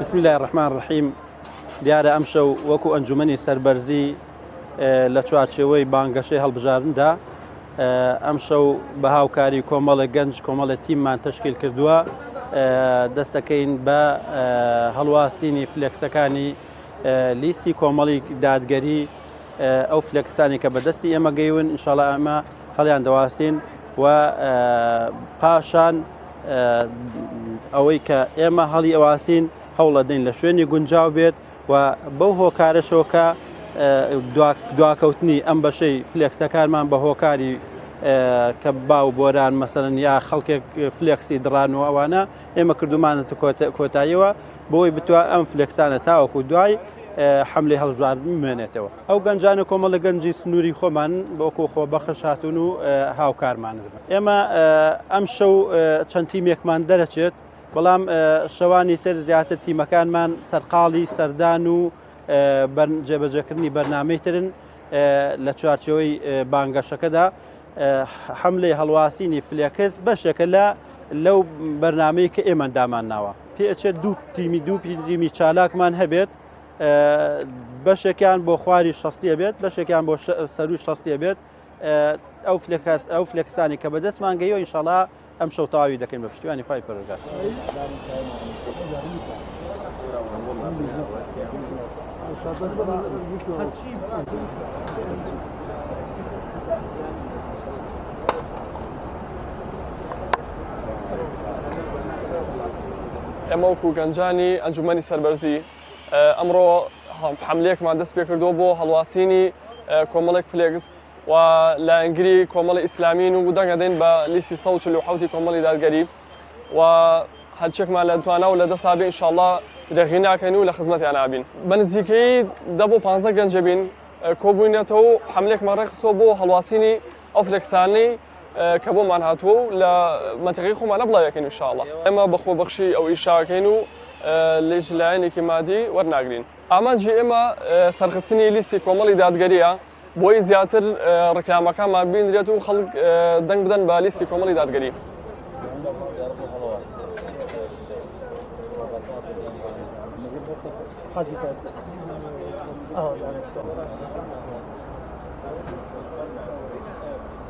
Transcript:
بسم الله الرحمن الرحيم. دیارە ئەمشەو وەکو ئەنجومەنی سەربەرزی لە چوارچێوەی بانگەشەی هەڵبژاردندا ئەمشەو بە هاوکاری کۆمەڵە گەنج کۆمەڵە تیممان تەشکیل کردووە دەستەکەین بە هەڵواستنی فلێکسەکانی لیستی کۆمەڵی دادگەری ئەو فلێکسانی کە بەدەستی ئێمە گەیون ئینشاڵڵا ئەمە هەڵیان دەواستین و پاشان ئەوەی کە ئێمە هەڵی ئەواسین هەوڵەدەین لە شوێنی گونجاو بێت و بەو هۆکارەشەوەکە دواکەوتنی ئەم بەشەی فلێکسەکانمان بە هۆکاری کە باو بۆران مەسەرەن یا خەڵکێک فلێکسی دڕانەوە ئەوانە ئێمە کردومانەتە کۆتاییەوە بۆی بتوان ئەم فلێکسانە تاوەکو دوای حملەی هەڵبژاردن بمێنێتەوە. ئەو گەنجانە کۆمەڵە گەنجی سنووری خۆمان بۆکو خۆبەخش هاتوون و هاوکارمانە. ئێمە ئەم شەو چەند تیمێکمان دەرەچێت بەڵام شەوانی تر زیاتر تیمەکانمان سەرقاڵی سەردان و جێبەجێکردنی بەرنامەی ترن لە چوارچەوەی بانگەشەکەدا حملەی هەڵواسینی فلێکس بەشێکە لەو بەرنامەی کە ئێمە دامان ناوە پێچێت دوو تیمی چالاکمان هەبێت بەشێکیان بۆ خواری شەستیە بێت بەشێکیان بۆ سەروی شەستیە بێت ئەو فلێکسانی کە بەدەستمان گەیەوە ئینشاڵڵا ئەم شەو تەواوی دەکەین بە پشتیوانی خوای پەروەردگار. ئێمە وەکو گەنجانی ئەنجومەنی سەربەرزی ئەمڕۆ حملەیەکمان دەست پێ کردووە بۆ هەڵواسینی کۆمەڵێک فلێکس و لە ئەنگری کۆمەڵی ئیسلامین و دەنگەدەین بە لیستی 147 کۆمەڵی دادگەری و هەرچێکمان لە توانە و لە دەسا بێ ئینشاءڵڵا ڕێغی ناکەین و لە خزمەتیان ئابین. بە نزیکەی 10 بۆ 15 گەنجە بین کۆبوونێتەوە و حملێکمان ڕێخستۆ بۆ هەڵواسینی ئەو فلێکسانەی کە بۆمان هاتووە و لە مەنتیقەی خۆمانە بڵاوەکەین ئینشاءڵڵا. ئێمە بە خۆبەخشی ئەو ئیشاکەین و لێج لایەنێکی مادی وەرناگرین. ئامانجی ئێمە سەرخستنی لیستی کۆمەڵی دادگەریە بۆی زیاتر ڕکلامەکانمان بینرێت و خەڵک دەنگ بدەن بە لیستی کۆمەڵی دادگەری.